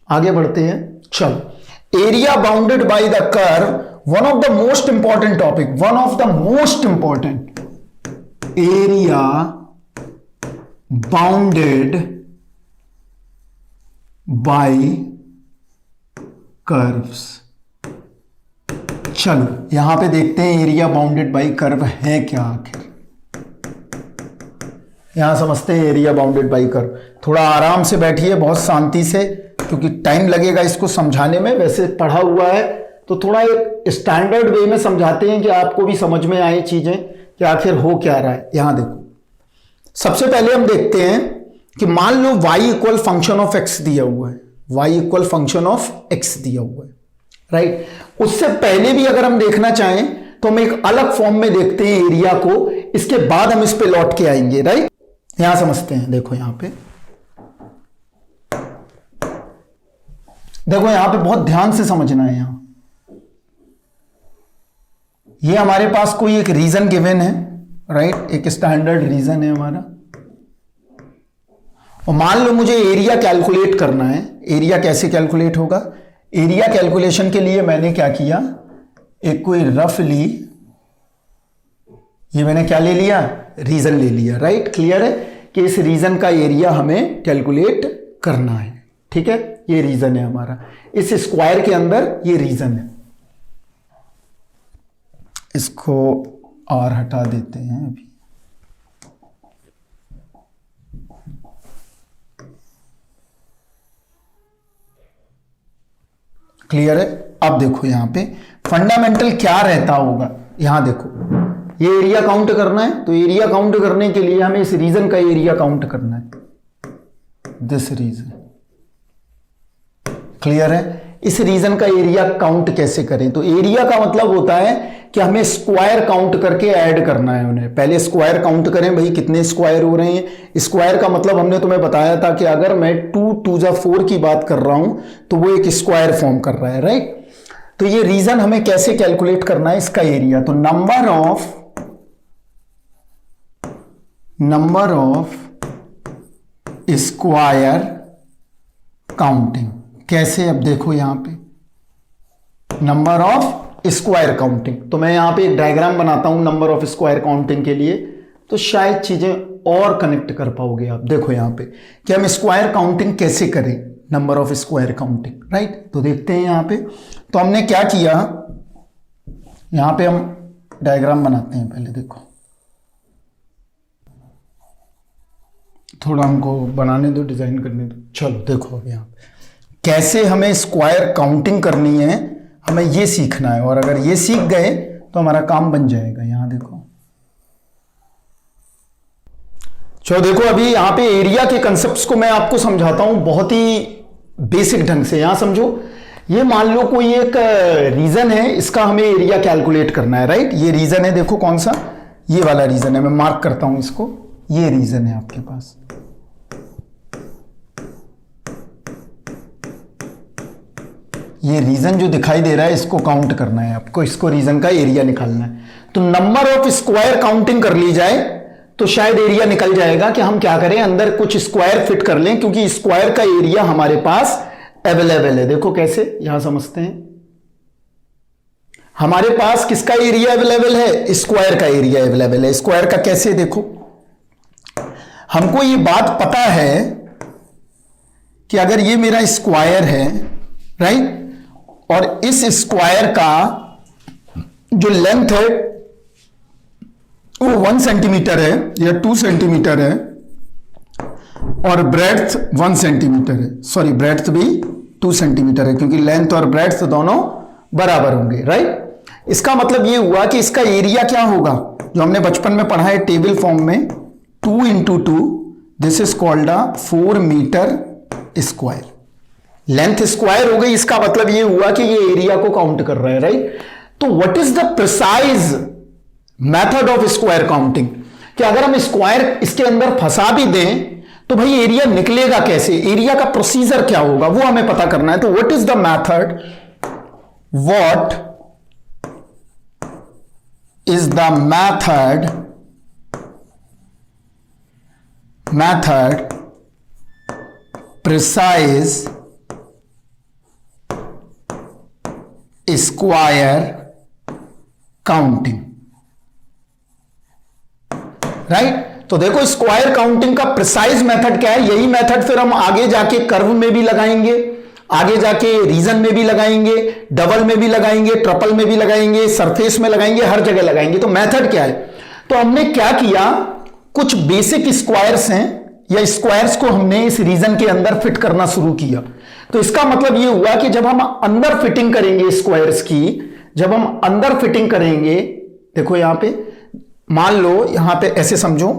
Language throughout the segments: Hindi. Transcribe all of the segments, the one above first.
आगे बढ़ते हैं, चलो। Area bounded by the curve, one of the most important topic, one of the most important, area bounded by curves. चलो यहां पे देखते हैं एरिया बाउंडेड बाय कर्व है क्या आखिर। यहां समझते हैं एरिया बाउंडेड बाय कर्व। थोड़ा आराम से बैठिए, बहुत शांति से, क्योंकि टाइम लगेगा इसको समझाने में। वैसे पढ़ा हुआ है तो थोड़ा एक स्टैंडर्ड वे में समझाते हैं कि आपको भी समझ में आए चीजें कि आखिर हो क्या रहा है। यहां देखो, सबसे पहले हम देखते हैं कि मान लो y equal function of x दिया हुआ है, y equal function of x दिया हुआ है, राइट। उससे पहले भी अगर हम देखना चाहें तो हम एक अलग फॉर्म में देखते हैं एरिया को, इसके बाद हम इस पे लौट के आएंगे, राइट। यहां समझते हैं, देखो यहां पे, देखो यहां पे बहुत ध्यान से समझना है। यहां ये हमारे पास कोई एक रीजन गिवन है, राइट, एक स्टैंडर्ड रीजन है हमारा, और मान लो मुझे एरिया कैलकुलेट करना है। एरिया कैसे कैलकुलेट होगा? एरिया कैलकुलेशन के लिए मैंने क्या किया, एक कोई रफली ये मैंने क्या ले लिया, रीजन ले लिया, राइट। क्लियर है कि इस रीजन का एरिया हमें कैलकुलेट करना है, ठीक है। ये रीजन है हमारा, इस स्क्वायर के अंदर ये रीजन है। इसको और हटा देते हैं अभी। क्लियर है? अब देखो यहां पे फंडामेंटल क्या रहता होगा। यहां देखो ये एरिया काउंट करना है, तो एरिया काउंट करने के लिए हमें इस रीजन का एरिया काउंट करना है, दिस रीजन। क्लियर है? इस रीजन का एरिया काउंट कैसे करें? तो एरिया का मतलब होता है कि हमें स्क्वायर काउंट करके ऐड करना है उन्हें। पहले स्क्वायर काउंट करें भाई, कितने स्क्वायर हो रहे हैं। स्क्वायर का मतलब हमने तुम्हें बताया था कि अगर मैं 2 2 जा 4 की बात कर रहा हूं तो वो एक स्क्वायर फॉर्म कर रहा है, राइट। तो ये रीजन हमें कैसे कैलकुलेट करना है, इसका एरिया। तो नंबर ऑफ स्क्वायर काउंटिंग कैसे? अब देखो यहां पे नंबर ऑफ स्क्वायर काउंटिंग, तो मैं यहां पे एक डायग्राम बनाता हूं नंबर ऑफ स्क्वायर काउंटिंग के लिए, तो शायद चीजें और कनेक्ट कर पाओगे आप। देखो यहां पे कि हम स्क्वायर काउंटिंग कैसे करें, number of square counting, right. तो देखते हैं यहां पे, तो हमने क्या किया, यहां पे हम डायग्राम बनाते हैं पहले। देखो थोड़ा हमको बनाने दो, डिजाइन करने दो। चलो देखो अब यहां पे कैसे हमें स्क्वायर काउंटिंग करनी है, हमें ये सीखना है। और अगर ये सीख गए तो हमारा काम बन जाएगा। यहां देखो, चलो देखो अभी यहां पे एरिया के कंसेप्ट्स को मैं आपको समझाता हूं बहुत ही बेसिक ढंग से। यहां समझो, ये मान लो कोई एक रीजन है, इसका हमें एरिया कैलकुलेट करना है, राइट। ये रीजन है, देखो कौन सा, ये वाला रीजन है। मैं मार्क करता हूं इसको, ये रीजन है आपके पास। ये रीजन जो दिखाई दे रहा है इसको काउंट करना है आपको, इसको रीजन का एरिया निकालना है। तो नंबर ऑफ स्क्वायर काउंटिंग कर ली जाए तो शायद एरिया निकल जाएगा कि हम क्या करें, अंदर कुछ स्क्वायर फिट कर लें, क्योंकि स्क्वायर का एरिया हमारे पास अवेलेबल है। देखो कैसे, यहां समझते हैं। हमारे पास किसका एरिया अवेलेबल है? स्क्वायर का एरिया अवेलेबल है। स्क्वायर का कैसे? देखो हमको ये बात पता है कि अगर ये मेरा स्क्वायर है, राइट, और इस स्क्वायर का जो लेंथ है वो 1 सेंटीमीटर है या 2 सेंटीमीटर है, और ब्रेड्थ 1 सेंटीमीटर है। सॉरी, ब्रेड्थ भी 2 सेंटीमीटर है, क्योंकि लेंथ और ब्रेड्थ दोनों बराबर होंगे, राइट। इसका मतलब ये हुआ कि इसका एरिया क्या होगा, जो हमने बचपन में पढ़ा है टेबल फॉर्म में, 2 × 2, this is called a 4 metre square. Length square हो गई, इसका मतलब ये हुआ कि ये एरिया को काउंट कर रहा है, राइट। तो what is the precise method of square counting, कि अगर हम स्क्वायर इसके अंदर फंसा भी दें तो भाई एरिया निकलेगा कैसे, एरिया का प्रोसीजर क्या होगा, वो हमें पता करना है। तो what is the method, what is the method precise square counting, right. तो देखो स्क्वायर काउंटिंग का प्रिसाइज मेथड क्या है, यही मेथड फिर हम आगे जाके कर्व में भी लगाएंगे, आगे जाके रीजन में भी लगाएंगे, डबल में भी लगाएंगे, ट्रिपल में भी लगाएंगे, सरफेस में लगाएंगे, हर जगह लगाएंगे। तो मेथड क्या है, तो हमने क्या किया, कुछ बेसिक स्क्वायर्स हैं या स्क्वायर्स को हमने इस रीजन के अंदर फिट करना शुरू किया। तो इसका मतलब यह हुआ कि जब हम अंदर फिटिंग करेंगे स्क्वायर्स की, जब हम अंदर फिटिंग करेंगे, देखो यहां पे मान लो, यहां पे ऐसे समझो,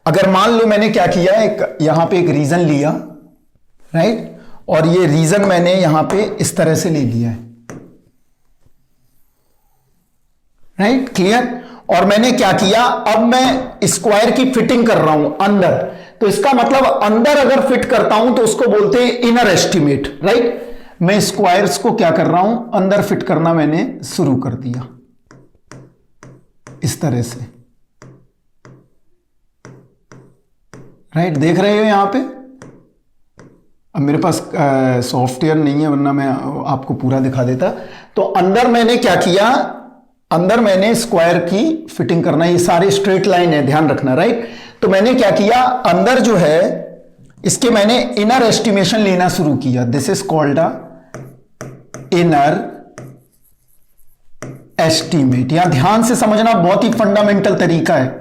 अगर मान लो मैंने क्या किया, एक यहां पे एक रीजन लिया, राइट, और ये रीजन मैंने यहां पे इस तरह से ले लिया है, राइट, क्लियर। और मैंने क्या किया, अब मैं स्क्वायर की फिटिंग कर रहा हूं अंदर, तो इसका मतलब अंदर अगर फिट करता हूं तो उसको बोलते हैं इनर एस्टिमेट, राइट। मैं स्क्वायर्स को क्या कर रहा हूं, अंदर फिट करना मैंने शुरू कर दिया इस तरह से, राइट, देख रहे हो यहां पे। अब मेरे पास सॉफ्टवेयर नहीं है, वरना मैं आपको पूरा दिखा देता। तो अंदर मैंने क्या किया, अंदर मैंने स्क्वायर की फिटिंग करना, ये सारे स्ट्रेट लाइन है, ध्यान रखना, राइट। तो मैंने क्या किया, अंदर जो है इसके मैंने इनर एस्टिमेशन लेना शुरू किया, this is called a inner estimate. यहां ध्यान से समझना, बहुत ही फंडामेंटल तरीका है।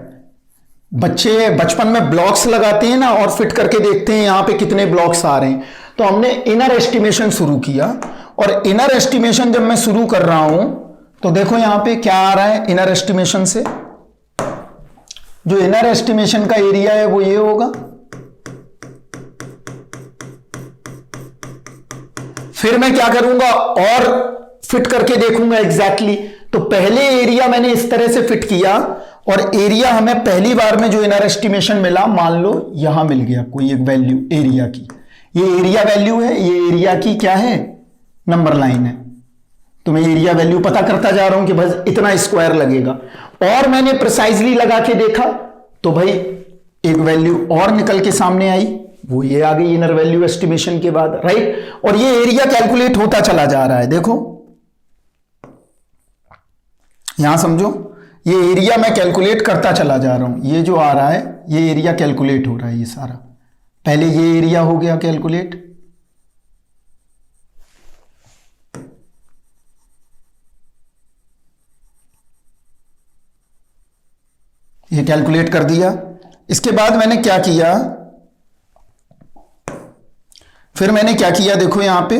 बच्चे बचपन में ब्लॉक्स लगाते हैं ना, और फिट करके देखते हैं यहां पे कितने ब्लॉक्स आ रहे हैं। तो हमने इनर एस्टिमेशन शुरू किया, और इनर एस्टिमेशन जब मैं शुरू कर रहा हूं तो देखो यहां पे क्या आ रहा है, इनर एस्टिमेशन से जो इनर एस्टिमेशन का एरिया है वो ये होगा। फिर मैं क्या करूंगा, और फिट करके देखूंगा एग्जैक्टली। तो पहले एरिया मैंने इस तरह से फिट किया, और एरिया हमें पहली बार में जो इनर एस्टिमेशन मिला, मान लो यहां मिल गया कोई एक वैल्यू एरिया की, ये एरिया वैल्यू है, ये एरिया की क्या है, नंबर लाइन है। तो मैं एरिया वैल्यू पता करता जा रहा हूं कि बस इतना स्क्वायर लगेगा, और मैंने प्रिसाइजली लगा के देखा तो भाई एक वैल्यू और निकल के सामने आई, वो ये आ गई इनर वैल्यू एस्टिमेशन के बाद, राइट। और ये एरिया कैलकुलेट होता चला जा रहा है, देखो यहां समझो, ये एरिया मैं कैलकुलेट करता चला जा रहा हूं, ये जो आ रहा है ये एरिया कैलकुलेट हो रहा है, ये सारा पहले ये एरिया हो गया कैलकुलेट, ये कैलकुलेट कर दिया। इसके बाद मैंने क्या किया, फिर मैंने क्या किया, देखो यहां पे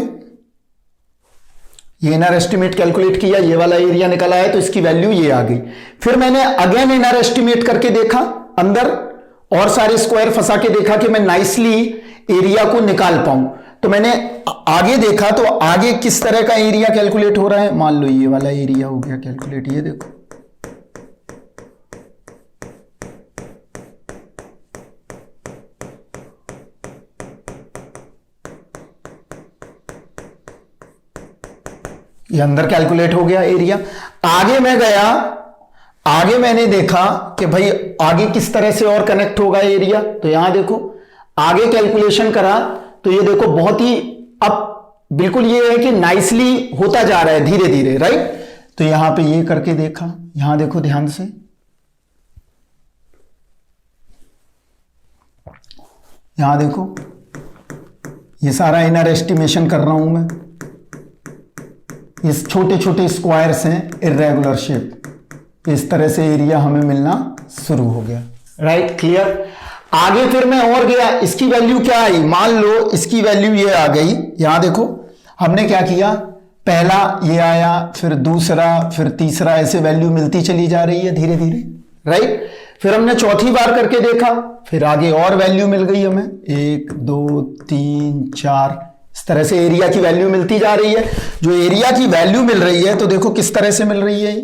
ये इनर एस्टिमेट कैलकुलेट किया, ये वाला एरिया निकला है, तो इसकी वैल्यू ये आ गई। फिर मैंने अगेन इनर एस्टिमेट करके देखा अंदर, और सारे स्क्वायर फंसा के देखा कि मैं नाइसली एरिया को निकाल पाऊं। तो मैंने आगे देखा, तो आगे किस तरह का एरिया कैलकुलेट हो रहा है, मान लो ये वाला एरिया हो गया कैलकुलेट, ये देखो ये अंदर कैलकुलेट हो गया एरिया। आगे मैं गया, आगे मैंने देखा कि भाई आगे किस तरह से और कनेक्ट होगा एरिया, तो यहां देखो आगे कैलकुलेशन करा, तो ये देखो बहुत ही अब बिल्कुल ये है कि नाइसली होता जा रहा है धीरे धीरे, राइट। तो यहां पे ये करके देखा, यहां देखो ध्यान से, यहां देखो ये सारा इनर एस्टिमेशन कर रहा हूं मैं, इस छोटे छोटे स्क्वायर्स हैं इर्रेगुलर शेप, इस तरह से एरिया हमें मिलना शुरू हो गया, राइट, क्लियर। आगे फिर मैं और गया, इसकी वैल्यू क्या आई, मान लो इसकी वैल्यू ये आ गई, यहां देखो हमने क्या किया, पहला ये आया, फिर दूसरा, फिर तीसरा, ऐसे वैल्यू मिलती चली जा रही है धीरे धीरे, राइट। फिर हमने चौथी बार करके देखा, फिर आगे और वैल्यू मिल गई हमें, 1 2 3 4, इस तरह से एरिया की वैल्यू मिलती जा रही है। जो एरिया की वैल्यू मिल रही है, तो देखो किस तरह से मिल रही है,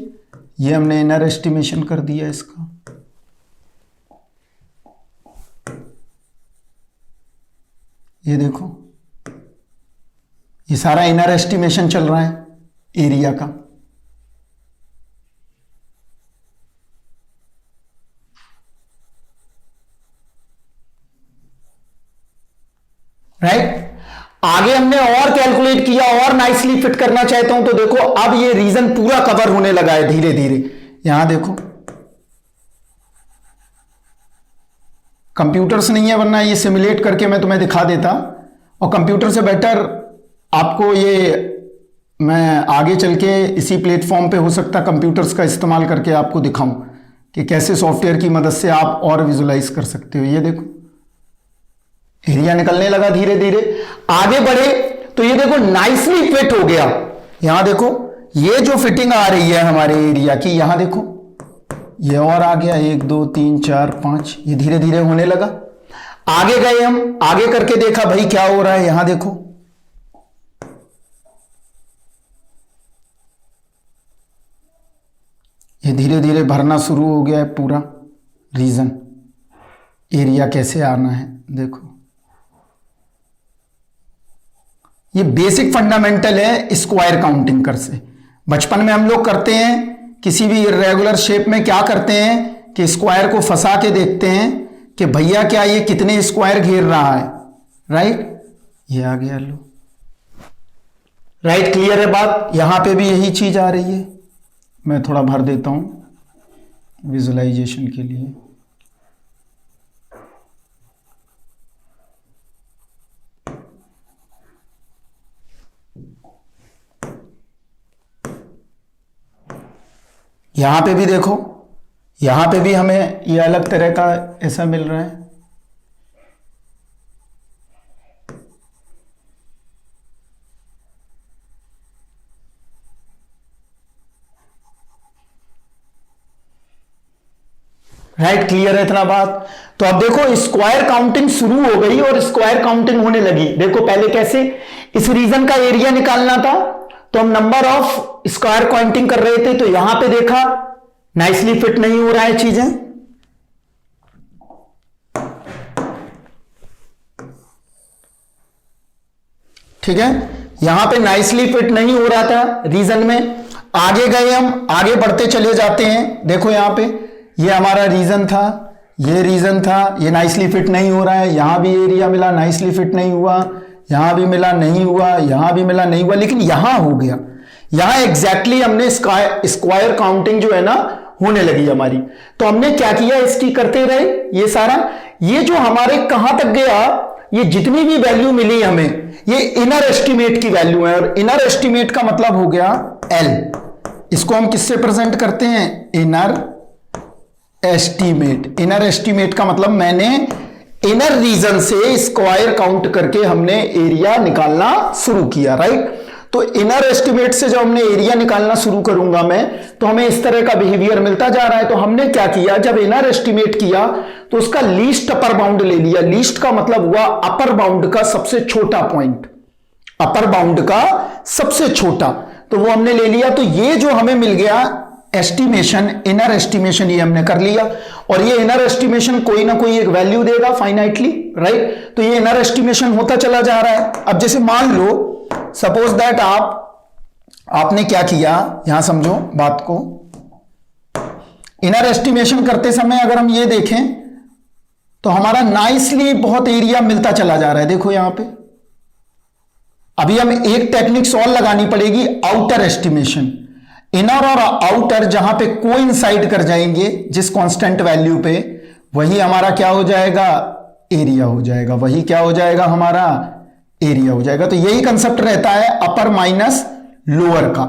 ये हमने इनर एस्टिमेशन कर दिया इसका, ये देखो ये सारा इनर एस्टिमेशन चल रहा है एरिया का, राइट। आगे हमने और कैलकुलेट किया और नाइसली फिट करना चाहता हूं तो देखो अब ये रीजन पूरा कवर होने लगा है धीरे धीरे। यहां देखो कंप्यूटर्स नहीं है वरना ये सिमुलेट करके मैं तुम्हें दिखा देता, और कंप्यूटर से बेटर आपको ये मैं आगे चल के इसी प्लेटफॉर्म पे हो सकता कंप्यूटर्स का इस्तेमाल करके आपको दिखाऊं कि कैसे सॉफ्टवेयर की मदद से आप और विजुलाइज कर सकते हो। ये देखो एरिया निकलने लगा धीरे धीरे, आगे बढ़े तो ये देखो नाइसली फिट हो गया। यहां देखो ये जो फिटिंग आ रही है हमारे एरिया की, यहां देखो ये और आ गया 1 2 3 4 5, ये धीरे धीरे होने लगा। आगे गए हम, आगे करके देखा भाई क्या हो रहा है। यहां देखो ये धीरे धीरे भरना शुरू हो गया है पूरा रीजन, एरिया कैसे आना है देखो। ये बेसिक फंडामेंटल है स्क्वायर काउंटिंग कर से। बचपन में हम लोग करते हैं किसी भी इर्रेगुलर शेप में, क्या करते हैं कि स्क्वायर को फंसा के देखते हैं कि भैया क्या ये कितने स्क्वायर घेर रहा है, राइट। ये आ गया लो, राइट, क्लियर है बात। यहां पे भी यही चीज आ रही है, मैं थोड़ा भर देता हूं विजुअलाइजेशन के लिए। यहां पे भी देखो, यहां पे भी हमें ये अलग तरह का ऐसा मिल रहा है। राइट, क्लियर है इतना बात। तो अब देखो स्क्वायर काउंटिंग शुरू हो गई और स्क्वायर काउंटिंग होने लगी। देखो पहले कैसे इस रीजन का एरिया निकालना था तो हम नंबर ऑफ स्क्वायर काउंटिंग कर रहे थे, तो यहां पे देखा नाइसली फिट नहीं हो रहा है चीजें। ठीक है, यहां पे नाइसली फिट नहीं हो रहा था रीजन में। आगे गए हम, आगे बढ़ते चले जाते हैं। देखो यहां पे ये हमारा रीजन था, ये रीजन था, ये नाइसली फिट नहीं हो रहा है। यहां भी एरिया मिला, नाइसली फिट नहीं हुआ, यहां भी मिला नहीं हुआ, यहां भी मिला नहीं हुआ, लेकिन यहां हो गया। यहां एग्जैक्टली हमने स्क्वायर काउंटिंग जो है ना होने लगी हमारी। तो हमने क्या किया, इसकी करते रहे ये सारा। ये जो हमारे कहां तक गया, ये जितनी भी वैल्यू मिली हमें ये इनर एस्टिमेट की वैल्यू है, और इनर एस्टिमेट का मतलब हो गया एल। इसको हम किससे प्रेजेंट करते हैं, इनर एस्टीमेट। इनर एस्टीमेट का मतलब मैंने इनर रीजन से स्क्वायर काउंट करके हमने एरिया निकालना शुरू किया, राइट। तो इनर एस्टीमेट से जब हमने एरिया निकालना शुरू करूंगा मैं, तो हमें इस तरह का बिहेवियर मिलता जा रहा है। तो हमने क्या किया, जब इनर एस्टीमेट किया तो उसका लीस्ट अपर बाउंड ले लिया। लीस्ट का मतलब हुआ अपर बाउंड का सबसे छोटा पॉइंट, अपर बाउंड का सबसे छोटा, तो वो हमने ले लिया। तो ये जो हमें मिल गया एस्टिमेशन, इनर एस्टिमेशन, ये हमने कर लिया। और ये इनर एस्टिमेशन कोई ना कोई एक वैल्यू देगा फाइनाइटली, राइट। तो ये इनर एस्टिमेशन होता चला जा रहा है। अब जैसे मान लो सपोज दैट आपने क्या किया, यहां समझो बात को। इनर एस्टिमेशन करते समय अगर हम ये देखें तो हमारा नाइसली बहुत एरिया मिलता चला जा रहा है। देखो यहां पे अभी हम एक टेक्निक्स और लगानी पड़ेगी, आउटर एस्टिमेशन। इनर और आउटर जहां पे कोइंसाइड कर जाएंगे जिस कांस्टेंट वैल्यू पे, वही हमारा क्या हो जाएगा, एरिया हो जाएगा। वही क्या हो जाएगा, हमारा एरिया हो जाएगा। तो यही कंसेप्ट रहता है अपर माइनस लोअर का।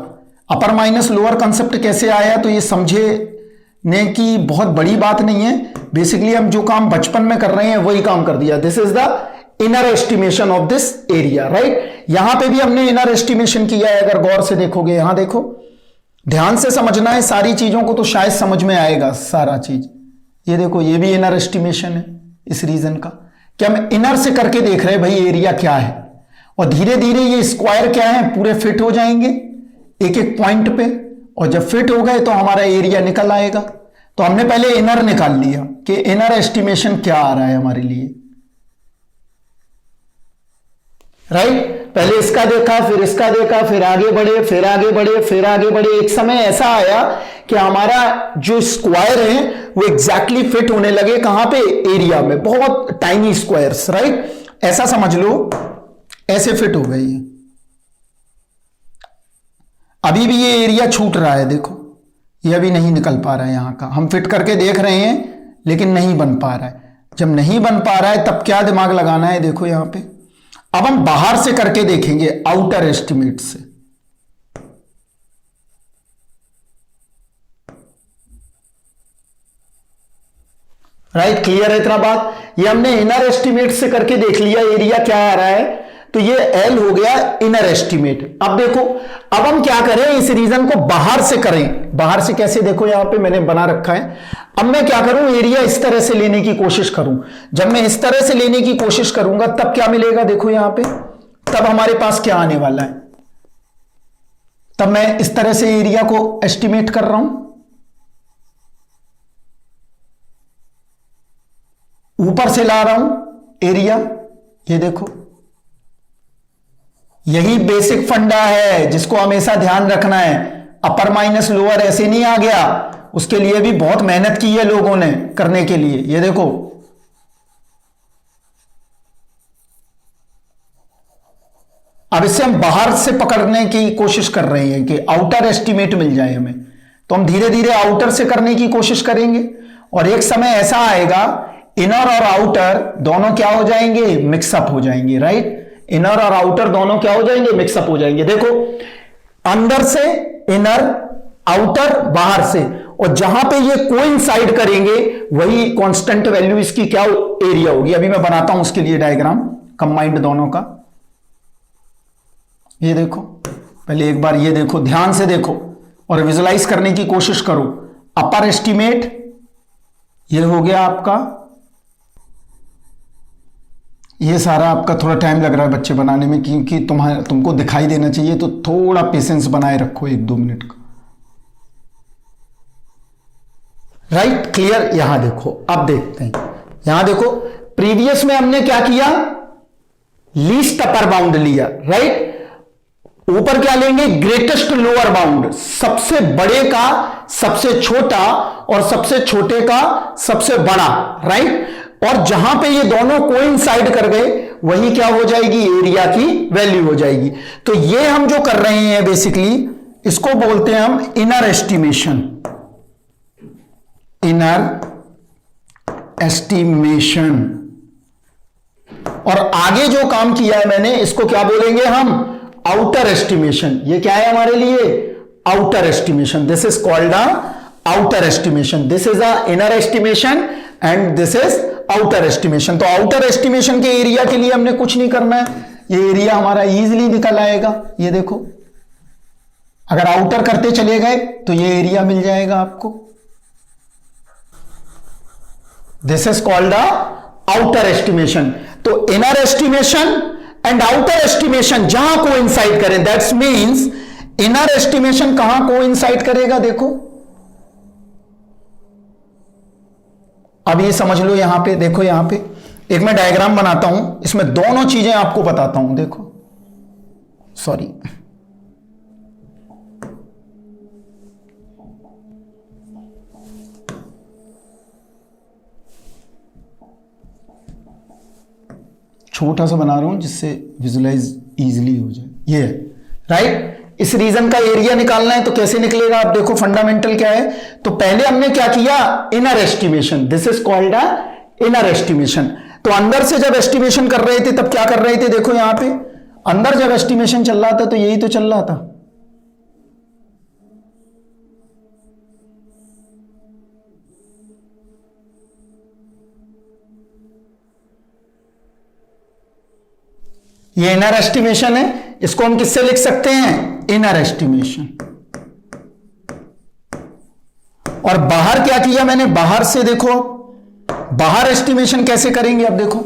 अपर माइनस लोअर कंसेप्ट कैसे आया, तो ये समझने की बहुत बड़ी बात नहीं है। बेसिकली हम जो काम बचपन में कर रहे हैं वही काम कर दिया। This is the inner estimation of this area, right. यहां पे भी हमने इनर एस्टिमेशन किया है। अगर गौर से देखोगे, यहां देखो, ध्यान से समझना है सारी चीजों को, तो शायद समझ में आएगा सारा चीज। ये देखो, ये भी इनर एस्टिमेशन है इस रीजन का, कि हम इनर से करके देख रहे हैं भाई एरिया क्या है। और धीरे धीरे ये स्क्वायर क्या है, पूरे फिट हो जाएंगे एक एक पॉइंट पे, और जब फिट हो गए तो हमारा एरिया निकल आएगा। तो हमने पहले इनर निकाल लिया कि इनर एस्टिमेशन क्या आ रहा है हमारे लिए, राइट। पहले इसका देखा, फिर इसका देखा, फिर आगे बढ़े, फिर आगे बढ़े, फिर आगे बढ़े। एक समय ऐसा आया कि हमारा जो स्क्वायर है वो एग्जैक्टली फिट होने लगे कहां पे, एरिया में, बहुत टाइनी स्क्वायर्स, राइट। ऐसा समझ लो ऐसे फिट हो गई है। अभी भी ये एरिया छूट रहा है, देखो ये अभी नहीं निकल पा रहा है यहां का। हम फिट करके देख रहे हैं लेकिन नहीं बन पा रहा है। जब नहीं बन पा रहा है तब क्या दिमाग लगाना है, देखो यहां पे। अब हम बाहर से करके देखेंगे, आउटर एस्टिमेट से। राइट, क्लियर है इतना बात? ये हमने इनर एस्टिमेट से करके देख लिया एरिया क्या आ रहा है, तो ये एल हो गया इनर एस्टिमेट। अब देखो, अब हम क्या करें, इस रीजन को बाहर से करें। बाहर से कैसे, देखो यहां पे मैंने बना रखा है। अब मैं क्या करूं, एरिया इस तरह से लेने की कोशिश करूं। जब मैं इस तरह से लेने की कोशिश करूंगा तब क्या मिलेगा, देखो यहां पे, तब हमारे पास क्या आने वाला है। तब मैं इस तरह से एरिया को एस्टिमेट कर रहा हूं, ऊपर से ला रहा हूं एरिया। ये देखो, यही बेसिक फंडा है जिसको हमेशा ध्यान रखना है। अपर माइनस लोअर ऐसे नहीं आ गया, उसके लिए भी बहुत मेहनत की है लोगों ने करने के लिए। ये देखो, अब इससे हम बाहर से पकड़ने की कोशिश कर रहे हैं कि आउटर एस्टिमेट मिल जाए हमें, तो हम धीरे धीरे आउटर से करने की कोशिश करेंगे। और एक समय ऐसा आएगा इनर और आउटर दोनों क्या हो जाएंगे, मिक्सअप हो जाएंगे। राइट, इनर और आउटर दोनों क्या हो जाएंगे, मिक्सअप हो जाएंगे। देखो, अंदर से इनर, आउटर बाहर से, और जहां पे ये कोइंसाइड करेंगे वही कांस्टेंट वैल्यू इसकी क्या एरिया होगी। अभी मैं बनाता हूं उसके लिए डायग्राम कंबाइंड दोनों का। ये देखो, पहले एक बार ये देखो, ध्यान से देखो और विजुलाइज करने की कोशिश करो। अपर एस्टिमेट ये हो गया आपका, ये सारा आपका थोड़ा टाइम लग रहा है बच्चे बनाने में, क्योंकि तुमको दिखाई देना चाहिए, तो थोड़ा पेशेंस बनाए रखो 1-2 मिनट का। Right, clear? यहां देखो, अब देखते हैं। यहां देखो, प्रीवियस में हमने क्या किया, लीस्ट अपर बाउंड लिया। राइट, ऊपर क्या लेंगे, ग्रेटेस्ट लोअर बाउंड, सबसे बड़े का सबसे छोटा और सबसे छोटे का सबसे बड़ा। राइट, और जहां पे ये दोनों कोइंसाइड कर गए वही क्या हो जाएगी, एरिया की वैल्यू हो जाएगी। तो ये हम जो कर रहे हैं बेसिकली, इसको बोलते हैं हम इनर एस्टिमेशन। Inner estimation. और आगे जो काम किया है मैंने, इसको क्या बोलेंगे हम, आउटर एस्टिमेशन। ये क्या है हमारे लिए, outer estimation. This is called a outer estimation. This is a inner estimation and this is outer estimation. तो आउटर एस्टिमेशन के एरिया के लिए हमने कुछ नहीं करना है, ये एरिया हमारा इजीली निकल आएगा। ये देखो, अगर आउटर करते चले गए तो ये एरिया मिल जाएगा आपको। This is called a outer estimation. तो inner estimation and outer estimation जहां कोइंसाइड करें, दैट्स मींस इनर एस्टिमेशन कहां कोइंसाइड करेगा, देखो अब ये समझ लो। यहां पे देखो, यहां पे एक मैं डायग्राम बनाता हूं, इसमें दोनों चीजें आपको बताता हूं। देखो, सॉरी, छोटा सा बना रहा हूं जिससे विजुलाइज इजीली हो जाए। ये है, राइट। इस रीजन का एरिया निकालना है तो कैसे निकलेगा, आप देखो फंडामेंटल क्या है। तो पहले हमने क्या किया, inner estimation. This is called a inner estimation. तो अंदर से जब एस्टिमेशन कर रहे थे तब क्या कर रहे थे, देखो यहां पे अंदर जब एस्टिमेशन चल रहा था तो यही तो चल रहा था। ये इनर एस्टिमेशन है, इसको हम किससे लिख सकते हैं, इनर एस्टिमेशन। और बाहर क्या किया मैंने, बाहर से देखो, बाहर एस्टिमेशन कैसे करेंगे। अब देखो,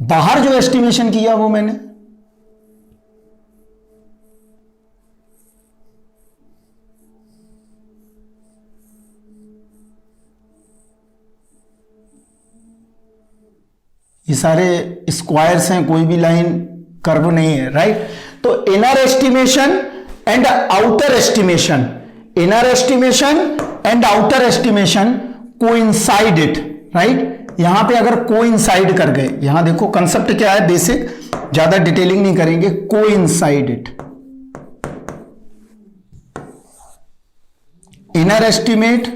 बाहर जो एस्टिमेशन किया वो मैंने ये सारे स्क्वायर्स हैं, कोई भी लाइन कर्व नहीं है, राइट। तो inner estimation and outer estimation, inner estimation and outer estimation coincide it, right. यहां पे अगर कोइंसाइड कर गए, यहां देखो कंसेप्ट क्या है बेसिक, ज्यादा डिटेलिंग नहीं करेंगे, coincide it, inner estimate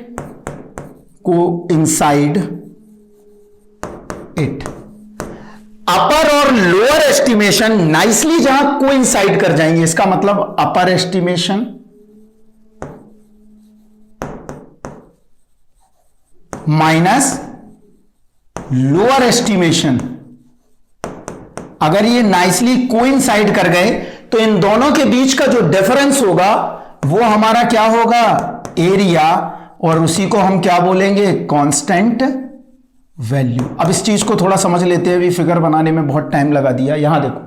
coincide it. Upper और लोअर एस्टिमेशन नाइसली जहां कोइंसाइड कर जाएंगे, इसका मतलब upper estimation minus lower estimation, अगर ये नाइसली कोइंसाइड कर गए तो इन दोनों के बीच का जो डिफरेंस होगा वो हमारा क्या होगा, एरिया, और उसी को हम क्या बोलेंगे, कांस्टेंट वैल्यू। अब इस चीज को थोड़ा समझ लेते हैं, अभी फिगर बनाने में बहुत टाइम लगा दिया। यहां देखो,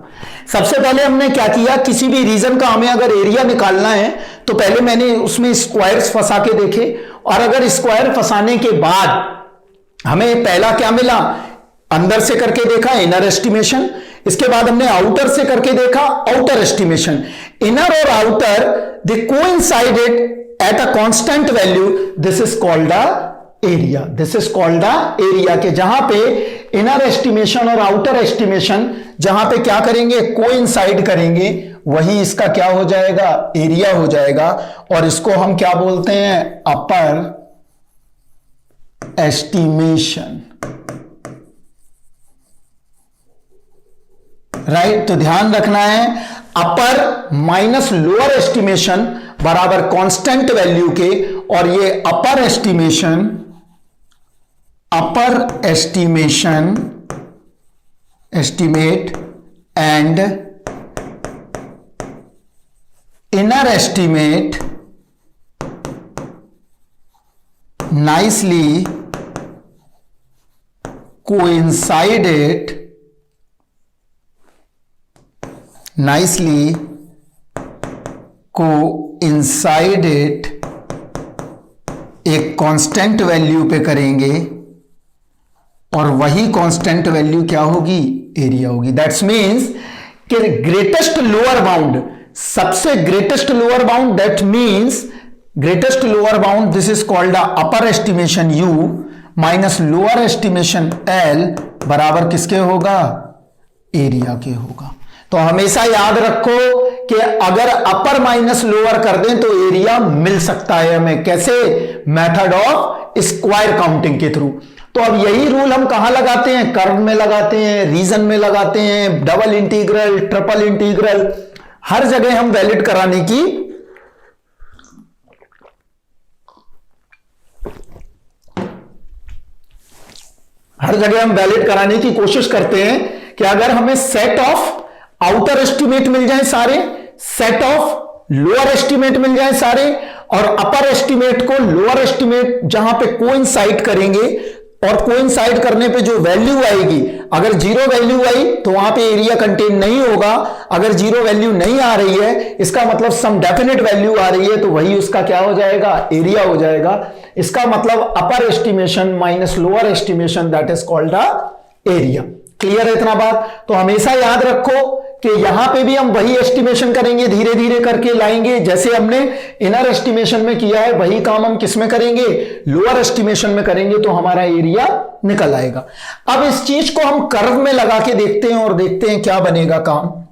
सबसे पहले हमने क्या किया, किसी भी रीजन का हमें अगर एरिया निकालना है तो पहले मैंने उसमें स्क्वायर्स फंसा के देखे, और अगर स्क्वायर फंसाने के बाद हमें पहला क्या मिला, अंदर से करके देखा इनर एस्टिमेशन, इसके बाद हमने आउटर से करके देखा आउटर एस्टिमेशन। इनर और outer they coincided at a constant value, this is called the area, this is called the area, के जहां पे इनर एस्टिमेशन और आउटर एस्टिमेशन जहां पे क्या करेंगे, कोइंसाइड करेंगे, वही इसका क्या हो जाएगा, एरिया हो जाएगा। और इसको हम क्या बोलते हैं, अपर एस्टिमेशन, राइट। तो ध्यान रखना है, अपर माइनस लोअर एस्टिमेशन बराबर कांस्टेंट वैल्यू के, और ये upper estimation estimate and inner estimate nicely coincided, एक कांस्टेंट वैल्यू पे करेंगे, और वही कांस्टेंट वैल्यू क्या होगी, एरिया होगी। दैट्स मीन्स कि ग्रेटेस्ट लोअर बाउंड, सबसे greatest lower bound, that means greatest lower bound, this is called upper estimation you minus lower estimation L बराबर किसके होगा, एरिया के होगा। तो हमेशा याद रखो कि अगर अपर माइनस लोअर कर दें तो एरिया मिल सकता है हमें, कैसे, मेथड ऑफ स्क्वायर काउंटिंग के थ्रू। तो अब यही रूल हम कहां लगाते हैं, कर्व में लगाते हैं, रीजन में लगाते हैं, डबल इंटीग्रल, ट्रिपल इंटीग्रल, हर जगह हम वैलिड कराने की कोशिश करते हैं कि अगर हमें सेट ऑफ आउटर एस्टिमेट मिल जाए सारे, सेट ऑफ लोअर एस्टिमेट मिल जाए सारे, और अपर एस्टिमेट को लोअर एस्टिमेट जहां पे कोइंसाइड करेंगे, और कोइंसाइड करने पे जो वैल्यू आएगी, अगर जीरो वैल्यू आई तो वहां पे एरिया कंटेन नहीं होगा, अगर जीरो वैल्यू नहीं आ रही है, इसका मतलब सम डेफिनेट वैल्यू आ रही है, तो वही उसका क्या हो जाएगा, एरिया हो जाएगा। इसका मतलब upper estimation minus lower estimation, that is called the area. Clear है इतना बात? तो हमेशा याद रखो कि यहां पे भी हम वही एस्टिमेशन करेंगे, धीरे धीरे करके लाएंगे, जैसे हमने इनर एस्टिमेशन में किया है वही काम हम किस में करेंगे, लोअर एस्टिमेशन में करेंगे, तो हमारा एरिया निकल आएगा। अब इस चीज को हम कर्व में लगा के देखते हैं और देखते हैं क्या बनेगा काम।